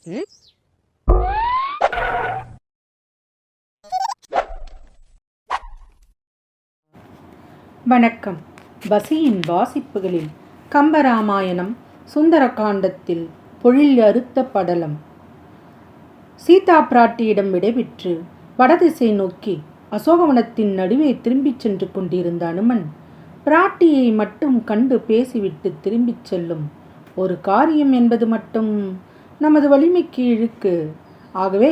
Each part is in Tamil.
வணக்கம். பசியின் வாசிப்புகளில் கம்பராமாயணம் சுந்தரகாண்டத்தில் பொழில் அறுத்த படலம். சீதா பிராட்டியிடம் விடைபெற்று வடதிசை நோக்கி அசோகவனத்தின் நடுவே திரும்பிச் சென்று கொண்டிருந்த அனுமன் பிராட்டியை மட்டும் கண்டு பேசிவிட்டு திரும்பிச் செல்லும் ஒரு காரியம் என்பது மட்டும் நமது வலிமைக்கு இழுக்கு. ஆகவே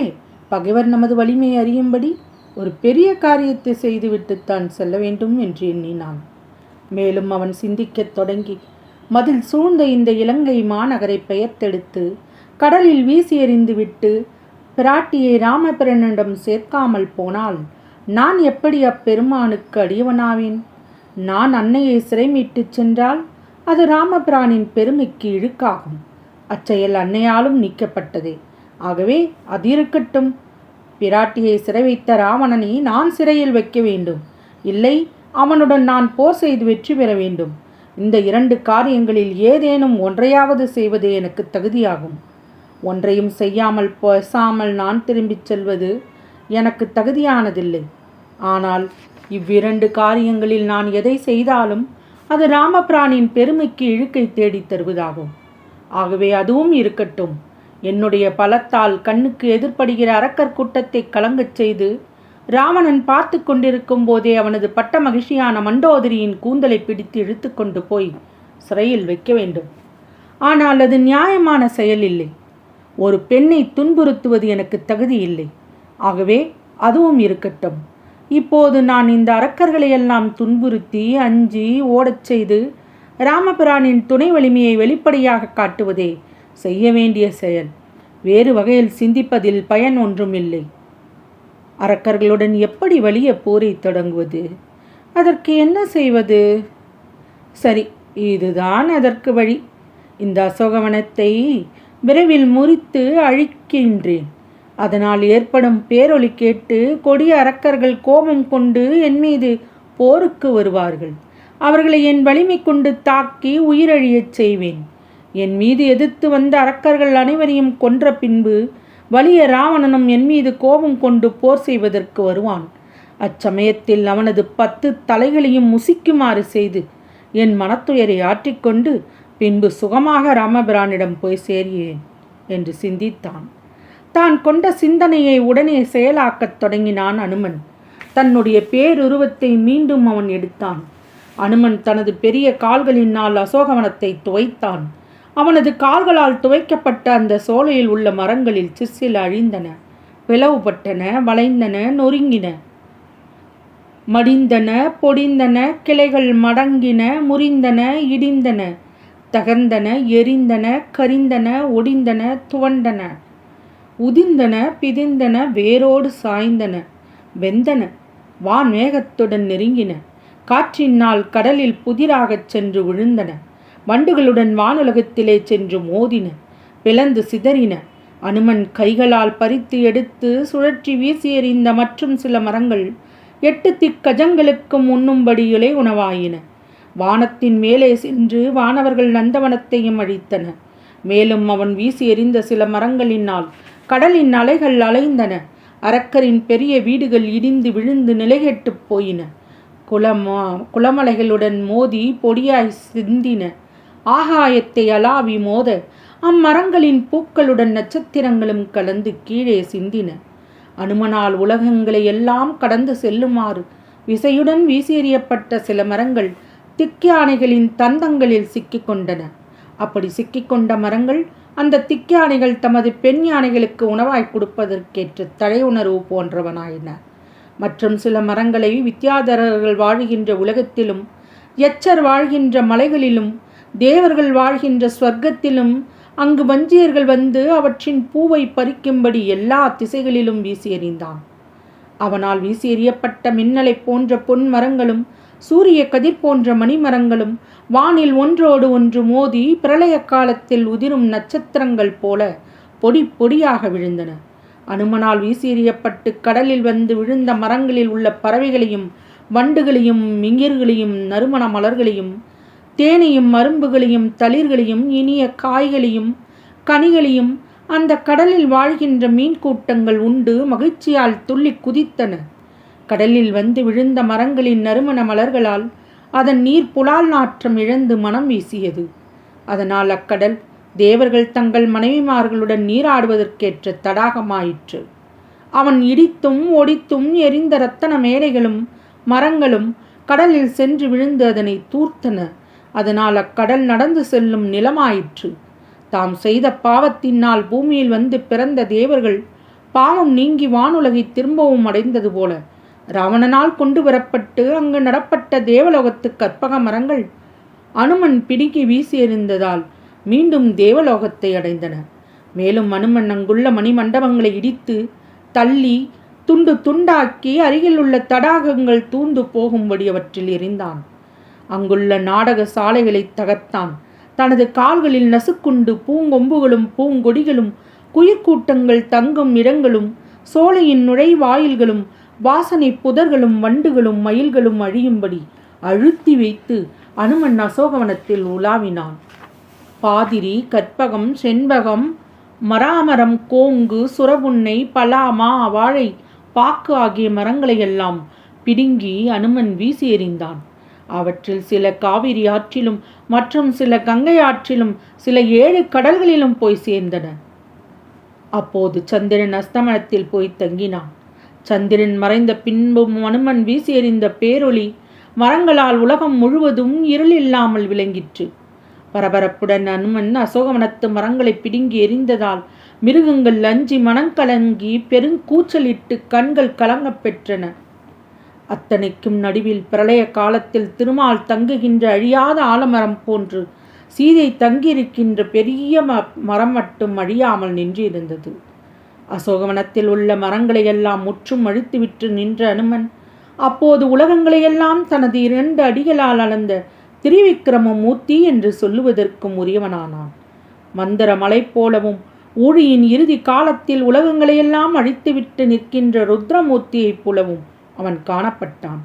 பகைவர் நமது வலிமை அறியும்படி ஒரு பெரிய காரியத்தை செய்துவிட்டுத்தான் செல்ல வேண்டும் என்று எண்ணினான். மேலும் அவன் சிந்திக்கத் தொடங்கி மதில் சூழ்ந்த இந்த இலங்கை மாநகரை பெயர்த்தெடுத்து கடலில் வீசி எறிந்துவிட்டு பிராட்டியை ராமபிரானிடம் சேர்க்காமல் போனால் நான் எப்படி அப்பெருமானுக்கு அடியவனாவேன்? நான் அன்னையை சிறை மீட்டுச் சென்றால் அது ராமபிரானின் பெருமைக்கு இழுக்காகும். அச்செயல் அன்னையாலும் நீக்கப்பட்டதே. ஆகவே அது இருக்கட்டும். பிராட்டியை சிறை வைத்த ராவணனை நான் சிறையில் வைக்க வேண்டும். இல்லை, அவனுடன் நான் போர் செய்து வெற்றி பெற வேண்டும். இந்த இரண்டு காரியங்களில் ஏதேனும் ஒன்றையாவது செய்வது எனக்கு தகுதியாகும். ஒன்றையும் செய்யாமல் பேசாமல் நான் திரும்பிச் செல்வது எனக்கு தகுதியானதில்லை. ஆனால் இவ்விரண்டு காரியங்களில் நான் எதை செய்தாலும் அது ராமபிரானின் பெருமைக்கு இழுக்கை தேடித் தருவதாகும். ஆகவே அதுவும் இருக்கட்டும். என்னுடைய பலத்தால் கண்ணுக்கு எதிர்ப்படுகிற அரக்கர் கூட்டத்தை கலங்கச் செய்து ராவணன் பார்த்து கொண்டிருக்கும் போதே அவனது பட்ட மகிழ்ச்சியான மண்டோதரியின் கூந்தலை பிடித்து இழுத்து கொண்டு போய் சிறையில் வைக்க வேண்டும். ஆனால் அது நியாயமான செயல் இல்லை. ஒரு பெண்ணை துன்புறுத்துவது எனக்கு தகுதி இல்லை. ஆகவே அதுவும் இருக்கட்டும். இப்போது நான் இந்த அரக்கர்களையெல்லாம் துன்புறுத்தி அஞ்சி ஓடச் செய்து ராமபிரானின் துணை வலிமையை வெளிப்படையாக காட்டுவதே செய்ய வேண்டிய செயல். வேறு வகையில் சிந்திப்பதில் பயன் ஒன்றும் இல்லை. அரக்கர்களுடன் எப்படி வலிய போரை தொடங்குவது? அதற்கு என்ன செய்வது? சரி, இதுதான் அதற்கு வழி. இந்த அசோகவனத்தை விரைவில் முறித்து அழிக்கின்றேன். அதனால் ஏற்படும் பேரொலி கேட்டு கொடிய அரக்கர்கள் கோபம் கொண்டு என் மீது போருக்கு வருவார்கள். அவர்களை என் வலிமை கொண்டு தாக்கி உயிரழியச் செய்வேன். என் மீது எதிர்த்து வந்த அரக்கர்கள் அனைவரையும் கொன்ற பின்பு வலிய ராவணனும் என் மீது கோபம் கொண்டு போர் செய்வதற்கு வருவான். அச்சமயத்தில் அவனது 10 தலைகளையும் முசிக்குமாறு செய்து என் மனத்துயரை ஆற்றிக்கொண்டு பின்பு சுகமாக ராமபிரானிடம் போய் சேர்கிறேன் என்று சிந்தித்தான். தான் கொண்ட சிந்தனையை உடனே செயலாக்கத் தொடங்கினான் அனுமன். தன்னுடைய பேருருவத்தை மீண்டும் அவன் எடுத்தான். அனுமன் தனது பெரிய கால்களினால் அசோகவனத்தை துவைத்தான். அவனது கால்களால் துவைக்கப்பட்ட அந்த சோலையில் உள்ள மரங்களில் சிற்சில அழிந்தன, பிளவுபட்டன, வளைந்தன, நொறுங்கின, மடிந்தன, பொடிந்தன, கிளைகள் மடங்கின, முறிந்தன, இடிந்தன, தகர்ந்தன, எரிந்தன, கரிந்தன, ஒடிந்தன, துவண்டன, உதிர்ந்தன, பிதிர்ந்தன, வேரோடு சாய்ந்தன, வெந்தன, வான்மேகத்துடன் நெருங்கின, காற்றினால் கடலில் புதிராகச் சென்று விழுந்தன, வண்டுகளுடன் வானுலகத்திலே சென்று மோதின, பிளந்து சிதறின. அனுமன் கைகளால் பறித்து எடுத்து சுழற்றி வீசி எறிந்த மற்றும் சில மரங்கள் 8 திக்கஜங்களுக்கும் உண்ணும்படி இலை உணவாயின. வானத்தின் மேலே சென்று வானவர்கள் நந்தவனத்தையும் அழித்தன. மேலும் அவன் வீசி எறிந்த சில மரங்களினால் கடலின் அலைகள் அலைந்தன. அரக்கரின் பெரிய வீடுகள் இடிந்து விழுந்து நிலைகெட்டு போயின. குளமலைகளுடன் மோதி பொடியாய் சிந்தின. ஆகாயத்தை அலாவி மோத அம்மரங்களின் பூக்களுடன் நட்சத்திரங்களும் கலந்து கீழே சிந்தின. அனுமனால் உலகங்களை எல்லாம் கடந்து செல்லுமாறு விசையுடன் வீசி எறியப்பட்ட சில மரங்கள் திக்யானைகளின் தந்தங்களில் சிக்கிக்கொண்டன. அப்படி சிக்கிக்கொண்ட மரங்கள் அந்த திக்யானைகள் தமது பெண் யானைகளுக்கு உணவாய் கொடுப்பதற்கேற்ற தழையுணர்வு போன்றவனாயின. மற்றும் சில மரங்களை வித்யாதரர்கள் வாழ்கின்ற உலகத்திலும், யச்சர் வாழ்கின்ற மலைகளிலும், தேவர்கள் வாழ்கின்ற ஸ்வர்க்கத்திலும், அங்கு வஞ்சியர்கள் வந்து அவற்றின் பூவை பறிக்கும்படி எல்லா திசைகளிலும் வீசி எறிந்தான். அவனால் வீசி எறியப்பட்ட மின்னலை போன்ற பொன் மரங்களும் சூரிய கதிர் போன்ற மணிமரங்களும் வானில் ஒன்றோடு ஒன்று மோதி பிரளய காலத்தில் உதிரும் நட்சத்திரங்கள் போல பொடி பொடியாக விழுந்தன. அனுமனால் வீசி எறியப்பட்டு கடலில் வந்து விழுந்த மரங்களில் உள்ள பறவைகளையும் வண்டுகளையும் மிங்கிர்களையும் நறுமண மலர்களையும் தேனையும் மரும்புகளையும் தளிர்களையும் இனிய காய்களையும் கனிகளையும் அந்த கடலில் வாழ்கின்ற மீன் கூட்டங்கள் உண்டு மகிழ்ச்சியால் துள்ளி குதித்தன. கடலில் வந்து விழுந்த மரங்களின் நறுமண மலர்களால் அதன் நீர் புலால் நாற்றம் இழந்து மனம் வீசியது. அதனால் அக்கடல் தேவர்கள் தங்கள் மனைவிமார்களுடன் நீராடுவதற்கேற்ற தடாகமாயிற்று. அவன் இடித்தும் ஒடித்தும் எரிந்த இரத்தன மேடைகளும் மரங்களும் கடலில் சென்று விழுந்து அதனை தூர்த்தன. அதனால் அக்கடல் நடந்து செல்லும் நிலமாயிற்று. தாம் செய்த பாவத்தினால் பூமியில் வந்து பிறந்த தேவர்கள் பாவம் நீங்கி வானுலகை திரும்பவும் அடைந்தது போல ராவணனால் கொண்டு வரப்பட்டு அங்கு நடப்பட்ட தேவலோகத்து கற்பக மரங்கள் அனுமன் பிடுங்கி வீசி எறிந்ததால் மீண்டும் தேவலோகத்தை அடைந்தன. மேலும் அனுமன் அங்குள்ள மணிமண்டபங்களை இடித்து தள்ளி துண்டு துண்டாக்கி அருகில் உள்ள தடாகங்கள் தூந்து போகும்படி அவற்றில் எறிந்தான். அங்குள்ள நாடக சாலைகளை தகர்த்தான். தனது கால்களில் நசுக்குண்டு பூங்கொம்புகளும் பூங்கொடிகளும் குயிர்கூட்டங்கள் தங்கும் இடங்களும் சோலையின் நுழைவாயில்களும் வாசனை புதர்களும் வண்டுகளும் மயில்களும் அழியும்படி அழுத்தி வைத்து அனுமன் அசோகவனத்தில் உலாவினான். பாதிரி, கற்பகம், செண்பகம், மராமரம், கோங்கு, சுரபுன்னை, பலாமா, வாழை, பாக்கு ஆகிய மரங்களையெல்லாம் பிடுங்கி அனுமன் வீசி எறிந்தான். அவற்றில் சில காவிரி ஆற்றிலும் மற்றும் சில கங்கை ஆற்றிலும் சில 7 கடல்களிலும் போய் சேர்ந்தன. அப்போது சந்திரன் அஸ்தமனத்தில் போய் தங்கினான். சந்திரன் மறைந்த பின்பும் அனுமன் வீசி எறிந்த பேரொளி மரங்களால் உலகம் முழுவதும் இருள் இல்லாமல் விளங்கிற்று. பரபரப்புடன் அனுமன் அசோகவனத்து மரங்களை பிடுங்கி எறிந்ததால் மிருகங்கள் அஞ்சி மனங்கலங்கி பெருங்கூச்சலிட்டு கண்கள் கலங்கப் பெற்றன. அத்தனைக்கும் நடுவில் பிரளய காலத்தில் திருமால் தங்குகின்ற அழியாத ஆலமரம் போன்று சீதை தங்கியிருக்கின்ற பெரிய மரம் மட்டும் அழியாமல் நின்றிருந்தது. அசோகவனத்தில் உள்ள மரங்களையெல்லாம் முற்றும் அழித்துவிட்டு நின்ற அனுமன் அப்போது உலகங்களையெல்லாம் தனது 2 அடிகளால் அளந்த திரிவிக்ரம மூர்த்தி என்று சொல்லுவதற்கும் உரியவனானான். மந்திர மலை போலவும் ஊழியின் இறுதி காலத்தில் உலகங்களையெல்லாம் அழித்துவிட்டு நிற்கின்ற ருத்ரமூர்த்தியைப் போலவும் அவன் காணப்பட்டான்.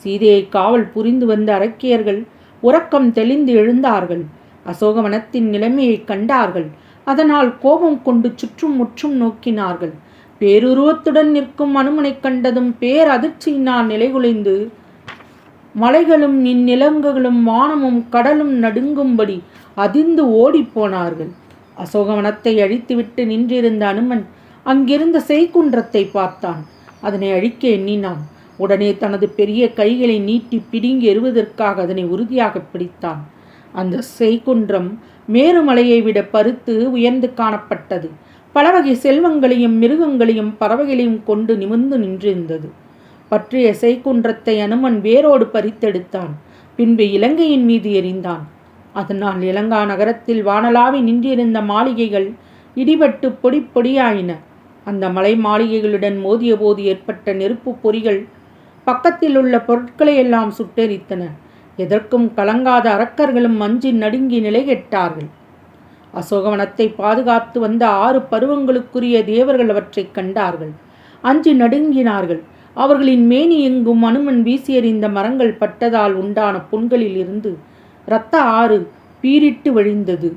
சீதையை காவல் புரிந்து வந்த அரக்கியர்கள் உறக்கம் தெளிந்து எழுந்தார்கள். அசோகவனத்தின் நிலைமையை கண்டார்கள். அதனால் கோபம் கொண்டு சுற்றும் முற்றும் நோக்கினார்கள். பேருருவத்துடன் நிற்கும் அனுமனை கண்டதும் பேரதிர்ச்சியினால் நிலைகுலைந்து மலைகளும் இந்நிலங்களும் வானமும் கடலும் நடுங்கும்படி அதிர்ந்து ஓடிப்போனார்கள். அசோகவனத்தை அழித்துவிட்டு நின்றிருந்த அனுமன் அங்கிருந்த செய்குன்றத்தை பார்த்தான். அதனை அழிக்க எண்ணினான். உடனே தனது பெரிய கைகளை நீட்டி பிடுங்கி எறிவதற்காக அதனை உறுதியாக பிடித்தான். அந்த செய்குன்றம் மேருமலையை விட பருத்து உயர்ந்து காணப்பட்டது. பலவகை செல்வங்களையும் மிருகங்களையும் பறவைகளையும் கொண்டு நிமிர்ந்து நின்றிருந்தது. பற்றிய செய்குன்றத்தை அனுமன் வேரோடு பறித்தெடுத்தான். பின்பு இலங்கையின் மீது எறிந்தான். அதனால் இலங்கா நகரத்தில் வானலாவி நின்றிருந்த மாளிகைகள் இடிபட்டு பொடி பொடியாயின. அந்த மலை மாளிகைகளுடன் மோதிய போது ஏற்பட்ட நெருப்பு பொறிகள் பக்கத்தில் உள்ள பொருட்களை எல்லாம் சுட்டெரித்தன. எதற்கும் கலங்காத அரக்கர்களும் அஞ்சி நடுங்கி நிலைகெட்டார்கள். அசோகவனத்தை பாதுகாத்து வந்த 6 பருவங்களுக்குரிய தேவர்கள் அவற்றை கண்டார்கள். அஞ்சி நடுங்கினார்கள். அவர்களின் மேனி எங்கும் அனுமன் வீசி எறிந்த மரங்கள் பட்டதால் உண்டான புண்களில் இருந்து இரத்த ஆறு பீரிட்டு வழிந்தது.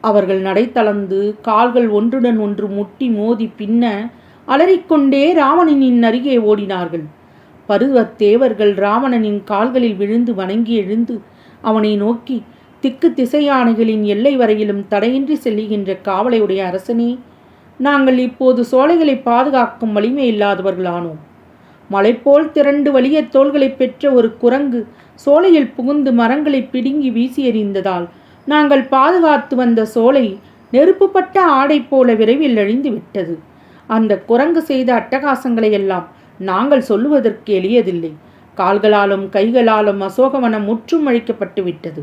அவர்கள் நடை தளர்ந்து கால்கள் ஒன்றுடன் ஒன்று முட்டி மோதி பின்ன அலறிக்கொண்டே ராவணனின் அருகே ஓடினார்கள். பருவத் தேவர்கள் ராவணனின் கால்களில் விழுந்து வணங்கி எழுந்து அவனை நோக்கி, திக்கு திசையானைகளின் எல்லை வரையிலும் தடையின்றி செல்லுகின்ற காவலையுடைய அரசனே, நாங்கள் இப்போது சோலைகளை பாதுகாக்கும் வலிமை இல்லாதவர்களானோம். மலைப்போல் திரண்டு வலிய தோள்களை பெற்ற ஒரு குரங்கு சோலையில் புகுந்து மரங்களை பிடுங்கி வீசி எறிந்ததால் நாங்கள் பாதுகாத்து வந்த சோலை நெருப்புப்பட்ட ஆடை போல விரைவில் அழிந்து விட்டது. அந்த குரங்கு செய்த அட்டகாசங்களை எல்லாம் நாங்கள் சொல்லுவதற்கு எளியதில்லை. கால்களாலும் கைகளாலும் அசோகவனம் முற்றும் அழிக்கப்பட்டு விட்டது.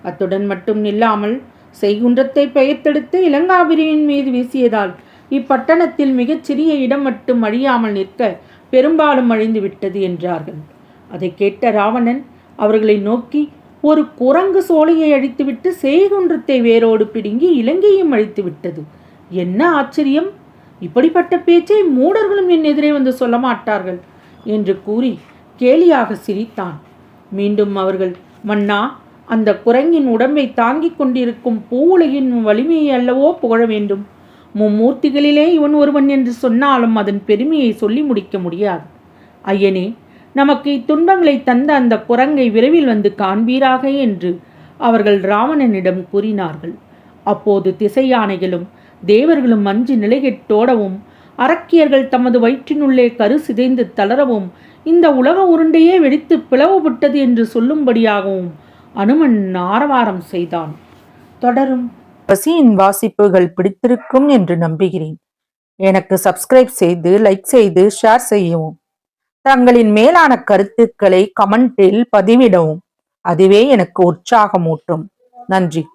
அத்துடன் மட்டும் நில்லாமல் செய்குன்றத்தை பெயர்த்தெடுத்து இலங்காபுரியின் மீது வீசியதால் இப்பட்டணத்தில் மிகச்சிறிய இடம் மட்டும் அழியாமல் நிற்க பெரும்பாலும் அழிந்து விட்டது என்றார்கள். அதை கேட்ட ராவணன் அவர்களை நோக்கி, ஒரு குரங்கு சோலையை அழித்துவிட்டு செய்குன்றத்தை வேரோடு பிடுங்கி இலங்கையும் அழித்து விட்டது. என்ன ஆச்சரியம்! இப்படிப்பட்ட பேச்சை மூடர்களும் என் எதிரே வந்து சொல்ல மாட்டார்கள் என்று கூறி கேலியாக சிரித்தான். மீண்டும் அவர்கள், மன்னா, அந்த குரங்கின் உடம்பை தாங்கிக் கொண்டிருக்கும் பூவுலகின் வலிமையை அல்லவோ புகழ வேண்டும். மும்மூர்த்திகளிலே இவன் ஒருவன் என்று சொன்னாலும் அதன் பெருமையை சொல்லி முடிக்க முடியாது. ஐயனே, நமக்கு இத்துன்பங்களை தந்த அந்த குரங்கை விரைவில் வந்து காண்பீராக என்று அவர்கள் ராவணனிடம் கூறினார்கள். அப்போது திசை யானைகளும் தேவர்களும் அஞ்சு நிலைகெட்டோடவும் அரக்கியர்கள் தமது வயிற்றினுள்ளே கரு சிதைந்து தளரவும் இந்த உலக உருண்டையே வெடித்து பிளவுபட்டது என்று சொல்லும்படியாகவும் அனுமன் ஆரவாரம் செய்தான். தொடரும். பசியின் வாசிப்புகள் பிடித்திருக்கும் என்று நம்புகிறேன். எனக்கு சப்ஸ்கிரைப் செய்து, லைக் செய்து, ஷேர் செய்யவும். தங்களின் மேலான கருத்துக்களை கமெண்டில் பதிவிடவும். அதுவே எனக்கு உற்சாகமூட்டும். நன்றி.